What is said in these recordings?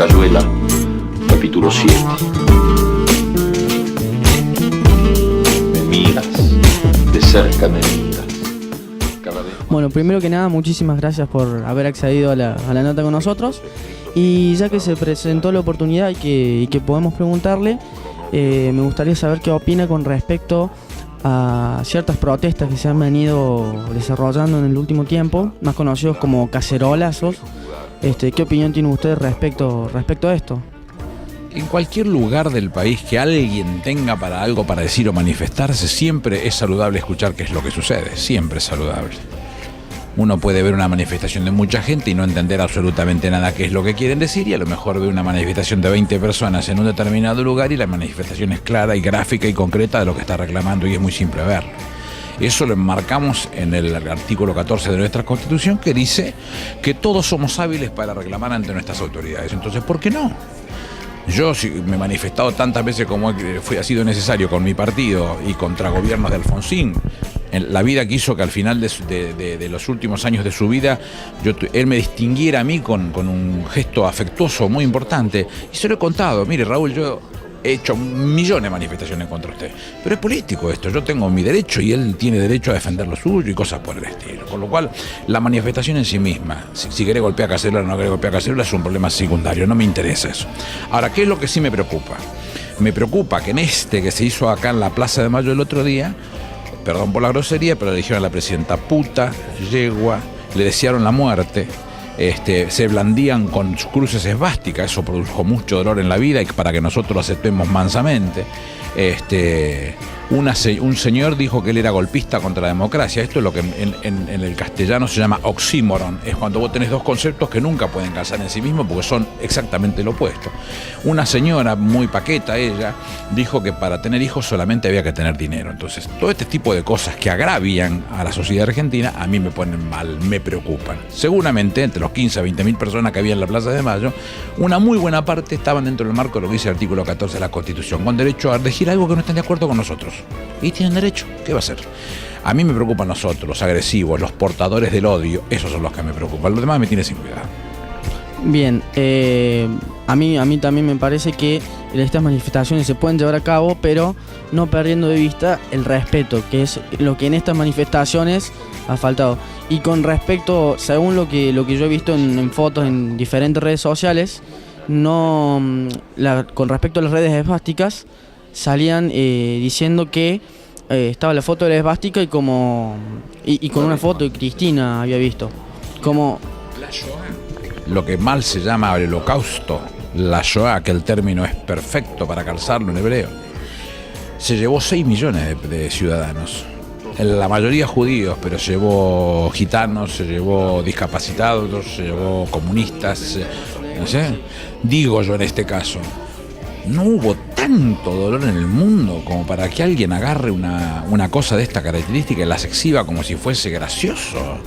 Cayuela, capítulo 7. Me miras, de cerca me miras. Cada vez... Bueno, primero que nada, muchísimas gracias por haber accedido a la nota con nosotros. Y ya que se presentó la oportunidad y que podemos preguntarle, me gustaría saber qué opina con respecto a ciertas protestas que se han venido desarrollando en el último tiempo, más conocidos como cacerolazos. ¿Qué opinión tiene usted respecto a esto? En cualquier lugar del país que alguien tenga algo para decir o manifestarse, siempre es saludable escuchar qué es lo que sucede, siempre es saludable. Uno puede ver una manifestación de mucha gente y no entender absolutamente nada qué es lo que quieren decir, y a lo mejor ve una manifestación de 20 personas en un determinado lugar y la manifestación es clara y gráfica y concreta de lo que está reclamando, y es muy simple verlo. Eso lo enmarcamos en el artículo 14 de nuestra Constitución, que dice que todos somos hábiles para reclamar ante nuestras autoridades. Entonces, ¿por qué no? Yo me he manifestado tantas veces como ha sido necesario con mi partido y contra gobiernos de Alfonsín. La vida quiso que al final de los últimos años de su vida él me distinguiera a mí con un gesto afectuoso muy importante. Y se lo he contado. Mire, Raúl, yo he hecho millones de manifestaciones contra usted, pero es político esto. Yo tengo mi derecho y él tiene derecho a defender lo suyo y cosas por el estilo. Con lo cual, la manifestación en sí misma, si quiere golpear a Cacerola o no quiere golpear a Cacerola, es un problema secundario. No me interesa eso. Ahora, ¿qué es lo que sí me preocupa? Me preocupa que en que se hizo acá en la Plaza de Mayo el otro día, perdón por la grosería, pero le dijeron a la presidenta puta, yegua, le desearon la muerte. Se blandían con sus cruces esvásticas. Eso produjo mucho dolor en la vida, y para que nosotros lo aceptemos mansamente. Un señor dijo que él era golpista contra la democracia. Esto es lo que en el castellano se llama oxímoron. Es cuando vos tenés dos conceptos que nunca pueden calzar en sí mismos porque son exactamente lo opuesto. Una señora muy paqueta, ella, dijo que para tener hijos solamente había que tener dinero. Entonces, todo este tipo de cosas que agravian a la sociedad argentina, a mí me ponen mal, me preocupan. Seguramente, entre los 15 a 20 mil personas que había en la Plaza de Mayo, una muy buena parte estaban dentro del marco de lo que dice el artículo 14 de la Constitución, con derecho a elegir algo que no estén de acuerdo con nosotros. Y tienen derecho, ¿qué va a hacer? A mí me preocupan nosotros, los agresivos, los portadores del odio, esos son los que me preocupan. Los demás me tienen sin cuidado. Bien, a mí también me parece que estas manifestaciones se pueden llevar a cabo, pero no perdiendo de vista el respeto, que es lo que en estas manifestaciones ha faltado. Y con respecto, según lo que yo he visto en fotos en diferentes redes sociales, con respecto a las redes esvásticas, salían diciendo que estaba la foto de la esvástica y con una foto de Cristina había visto. Como la Shoah, lo que mal se llama el holocausto, la Shoah, que el término es perfecto para calzarlo en hebreo, se llevó 6 millones de ciudadanos. La mayoría judíos, pero se llevó gitanos, se llevó discapacitados, se llevó comunistas, no sé. Digo yo en este caso, no hubo tanto dolor en el mundo como para que alguien agarre una cosa de esta característica y las exhiba como si fuese gracioso.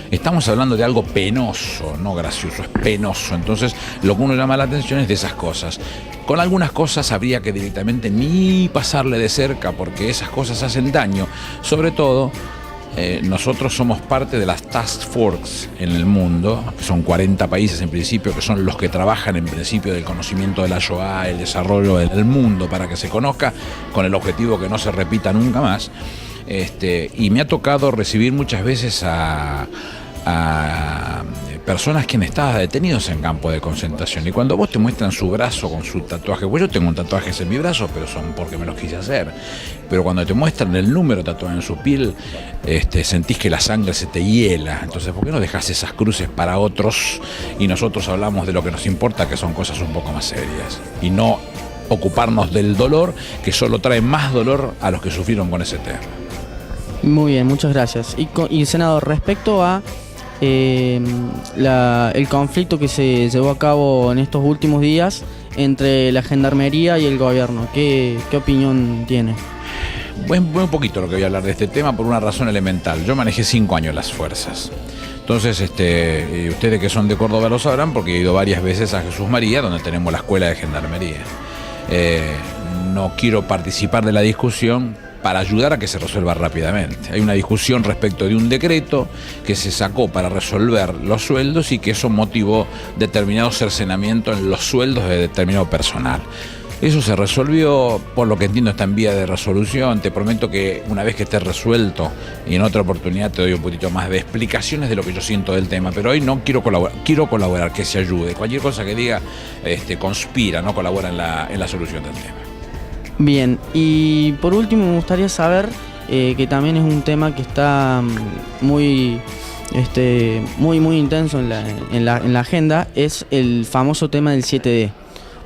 Estamos hablando de algo penoso, no gracioso, es penoso. Entonces, lo que uno llama la atención es de esas cosas. Con algunas cosas habría que directamente ni pasarle de cerca, porque esas cosas hacen daño. Sobre todo, nosotros somos parte de las task force en el mundo, que son 40 países en principio, que son los que trabajan en principio del conocimiento de la Shoah, el desarrollo del mundo para que se conozca, con el objetivo que no se repita nunca más. Y me ha tocado recibir muchas veces a personas que han estado detenidos en campos de concentración, y cuando vos te muestran su brazo con su tatuaje, pues yo tengo un tatuaje en mi brazo, pero son porque me los quise hacer, pero cuando te muestran el número tatuado en su piel, sentís que la sangre se te hiela. Entonces, ¿por qué no dejás esas cruces para otros y nosotros hablamos de lo que nos importa, que son cosas un poco más serias, y no ocuparnos del dolor, que solo trae más dolor a los que sufrieron con ese tema? Muy bien, muchas gracias. Y senador, respecto a el conflicto que se llevó a cabo en estos últimos días entre la Gendarmería y el gobierno, ¿qué opinión tiene? Muy poquito lo que voy a hablar de este tema por una razón elemental. Yo manejé 5 años las fuerzas. Entonces, ustedes que son de Córdoba lo sabrán, porque he ido varias veces a Jesús María, donde tenemos la escuela de Gendarmería. No quiero participar de la discusión para ayudar a que se resuelva rápidamente. Hay una discusión respecto de un decreto que se sacó para resolver los sueldos y que eso motivó determinado cercenamiento en los sueldos de determinado personal. Eso se resolvió, por lo que entiendo está en vía de resolución. Te prometo que una vez que esté resuelto y en otra oportunidad te doy un poquito más de explicaciones de lo que yo siento del tema, pero hoy no quiero colaborar, que se ayude. Cualquier cosa que diga conspira, no colabora en la solución del tema. Bien, y por último me gustaría saber que también es un tema que está muy intenso en la agenda, es el famoso tema del 7D.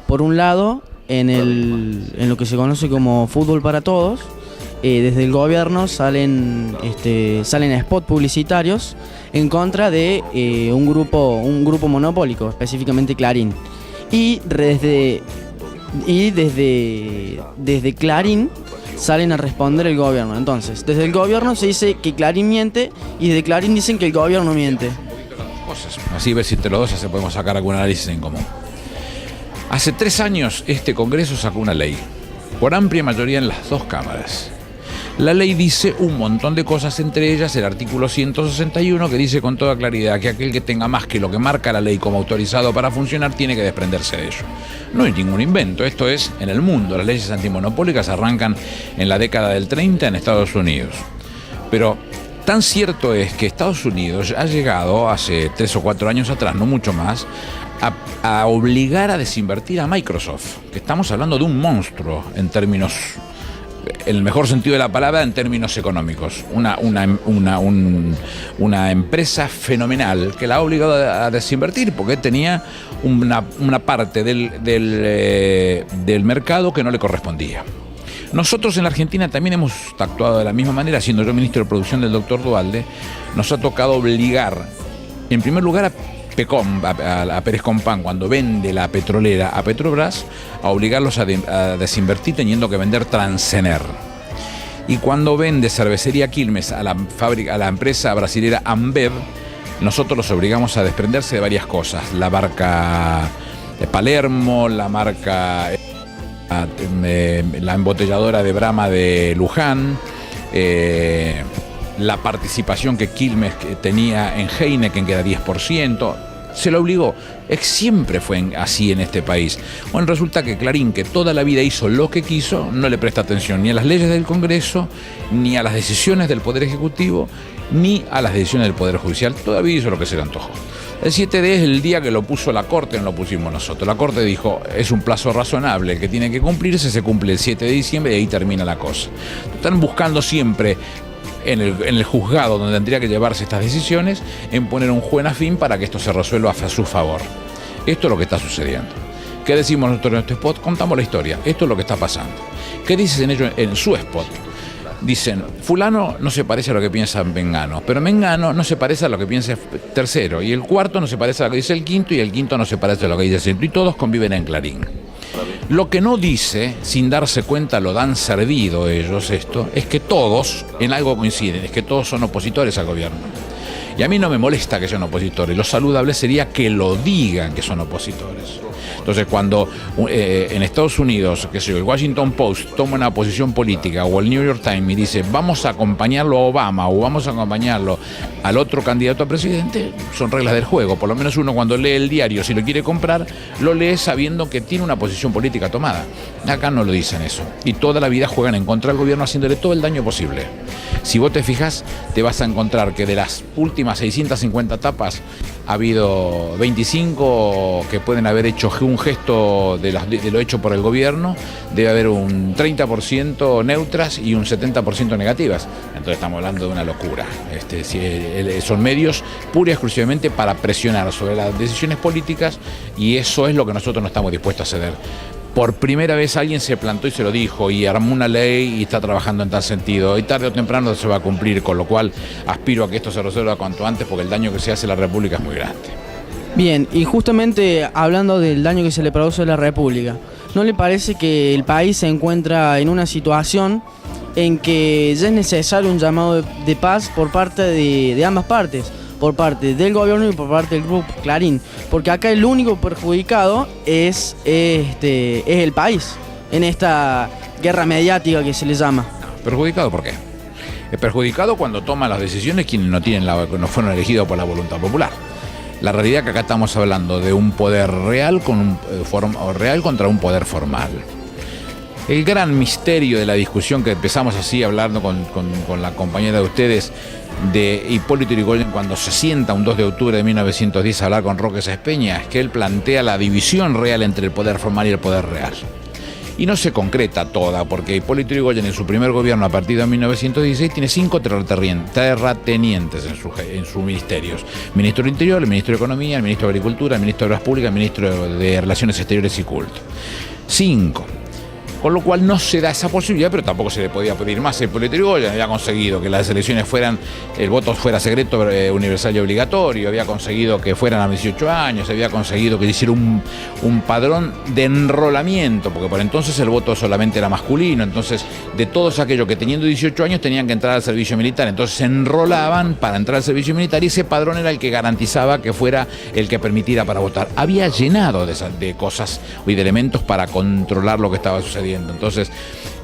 Por un lado, en lo que se conoce como fútbol para todos, desde el gobierno salen spots publicitarios en contra de un grupo monopólico, específicamente Clarín. Y desde Clarín salen a responder el gobierno. Entonces, desde el gobierno se dice que Clarín miente y desde Clarín dicen que el gobierno miente. Así ver si entre los dos ya se podemos sacar algún análisis en común. Hace 3 años este Congreso sacó una ley, por amplia mayoría en las 2 cámaras. La ley dice un montón de cosas, entre ellas el artículo 161, que dice con toda claridad que aquel que tenga más que lo que marca la ley como autorizado para funcionar tiene que desprenderse de ello. No hay ningún invento, esto es en el mundo. Las leyes antimonopólicas arrancan en la década del 30 en Estados Unidos. Pero tan cierto es que Estados Unidos ha llegado hace 3 o 4 años atrás, no mucho más, a obligar a desinvertir a Microsoft, que estamos hablando de un monstruo en términos, en el mejor sentido de la palabra, en términos económicos. Una empresa fenomenal que la ha obligado a desinvertir porque tenía una parte del mercado que no le correspondía. Nosotros en la Argentina también hemos actuado de la misma manera, siendo yo ministro de Producción del doctor Duhalde. Nos ha tocado obligar, en primer lugar, a Pérez Compán, cuando vende la petrolera a Petrobras, a obligarlos a desinvertir teniendo que vender Transener. Y cuando vende Cervecería Quilmes a la empresa brasilera Ambev, nosotros los obligamos a desprenderse de varias cosas: la marca de Palermo, la marca la embotelladora de Brahma de Luján, la participación que Quilmes tenía en Heineken, que era 10%, se lo obligó. Siempre fue así en este país. Bueno, resulta que Clarín, que toda la vida hizo lo que quiso, no le presta atención ni a las leyes del Congreso, ni a las decisiones del Poder Ejecutivo, ni a las decisiones del Poder Judicial. Todavía hizo lo que se le antojó. El 7D es el día que lo puso la Corte, no lo pusimos nosotros. La Corte dijo, es un plazo razonable el que tiene que cumplirse, se cumple el 7 de diciembre y ahí termina la cosa. Están buscando siempre en el juzgado donde tendría que llevarse estas decisiones, en poner un juez afín para que esto se resuelva a su favor. Esto es lo que está sucediendo. ¿Qué decimos nosotros en este spot? Contamos la historia. Esto es lo que está pasando. ¿Qué dicen ellos en su spot? Dicen, fulano no se parece a lo que piensa Mengano, pero Mengano no se parece a lo que piensa tercero, y el cuarto no se parece a lo que dice el quinto, y el quinto no se parece a lo que dice el centro, y todos conviven en Clarín. Lo que no dice, sin darse cuenta, lo dan servido ellos esto, es que todos en algo coinciden, es que todos son opositores al gobierno. Y a mí no me molesta que sean opositores, lo saludable sería que lo digan que son opositores. Entonces, cuando en Estados Unidos, qué sé yo, el Washington Post toma una posición política, o el New York Times y dice, vamos a acompañarlo a Obama, o vamos a acompañarlo al otro candidato a presidente, son reglas del juego. Por lo menos uno, cuando lee el diario, si lo quiere comprar, lo lee sabiendo que tiene una posición política tomada. Acá no lo dicen eso. Y toda la vida juegan en contra del gobierno, haciéndole todo el daño posible. Si vos te fijas, te vas a encontrar que de las últimas 650 tapas, ha habido 25 que pueden haber hecho un gesto de lo hecho por el gobierno, debe haber un 30% neutras y un 70% negativas. Entonces estamos hablando de una locura. Son medios pura y exclusivamente para presionar sobre las decisiones políticas, y eso es lo que nosotros no estamos dispuestos a ceder. Por primera vez alguien se plantó y se lo dijo, y armó una ley y está trabajando en tal sentido, y tarde o temprano se va a cumplir, con lo cual aspiro a que esto se resuelva cuanto antes, porque el daño que se hace a la República es muy grande. Bien, y justamente hablando del daño que se le produce a la República, ¿no le parece que el país se encuentra en una situación en que ya es necesario un llamado de paz por parte de ambas partes? Por parte del gobierno y por parte del grupo Clarín, porque acá el único perjudicado es el país en esta guerra mediática que se le llama. ¿Perjudicado por qué? Es perjudicado cuando toman las decisiones quienes no fueron elegidos por la voluntad popular. La realidad es que acá estamos hablando de un poder real real contra un poder formal. El gran misterio de la discusión que empezamos así hablando con la compañera de ustedes de Hipólito Yrigoyen cuando se sienta un 2 de octubre de 1910 a hablar con Roque Sespeña es que él plantea la división real entre el poder formal y el poder real. Y no se concreta toda, porque Hipólito Yrigoyen en su primer gobierno a partir de 1916 tiene 5 terratenientes en sus ministerios. Ministro del Interior, el Ministro de Economía, el Ministro de Agricultura, el Ministro de Obras Públicas, el Ministro de Relaciones Exteriores y Culto. 5. Con lo cual no se da esa posibilidad, pero tampoco se le podía pedir más. Hipólito Yrigoyen había conseguido que las elecciones el voto fuera secreto, universal y obligatorio, había conseguido que fueran a 18 años, había conseguido que hiciera un padrón de enrolamiento, porque por entonces el voto solamente era masculino, entonces de todos aquellos que teniendo 18 años tenían que entrar al servicio militar, entonces se enrolaban para entrar al servicio militar y ese padrón era el que garantizaba que fuera el que permitiera para votar. Había llenado de cosas y de elementos para controlar lo que estaba sucediendo. Entonces,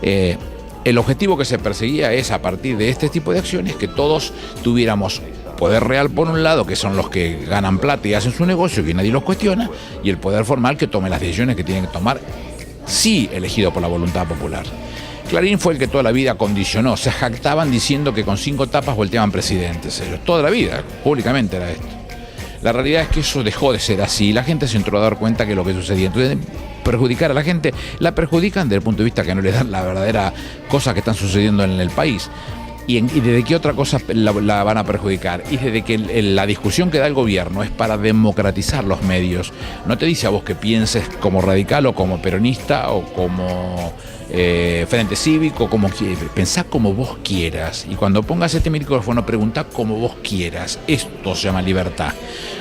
el objetivo que se perseguía es, a partir de este tipo de acciones, que todos tuviéramos poder real por un lado, que son los que ganan plata y hacen su negocio y que nadie los cuestiona, y el poder formal que tome las decisiones que tienen que tomar, sí elegido por la voluntad popular. Clarín fue el que toda la vida condicionó, se jactaban diciendo que con 5 tapas volteaban presidentes ellos, toda la vida, públicamente era esto. La realidad es que eso dejó de ser así, la gente se entró a dar cuenta que lo que sucedía. Entonces, perjudicar a la gente, la perjudican desde el punto de vista que no le dan la verdadera cosa que están sucediendo en el país. ¿Y desde qué otra cosa la van a perjudicar? Y desde que la discusión que da el gobierno es para democratizar los medios. No te dice a vos que pienses como radical o como peronista o como Frente Cívico, como pensá como vos quieras. Y cuando pongas este micrófono, preguntá como vos quieras. Esto se llama libertad.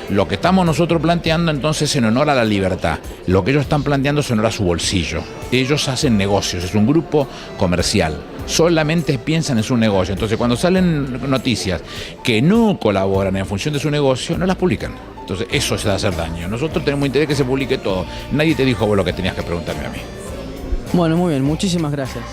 Lo que estamos nosotros planteando entonces es en honor a la libertad. Lo que ellos están planteando es en honor a su bolsillo. Ellos hacen negocios, es un grupo comercial. Solamente piensan en su negocio. Entonces, cuando salen noticias que no colaboran en función de su negocio, no las publican. Entonces, eso se da a hacer daño. Nosotros tenemos interés que se publique todo. Nadie te dijo vos lo que tenías que preguntarme a mí. Bueno, muy bien, muchísimas gracias.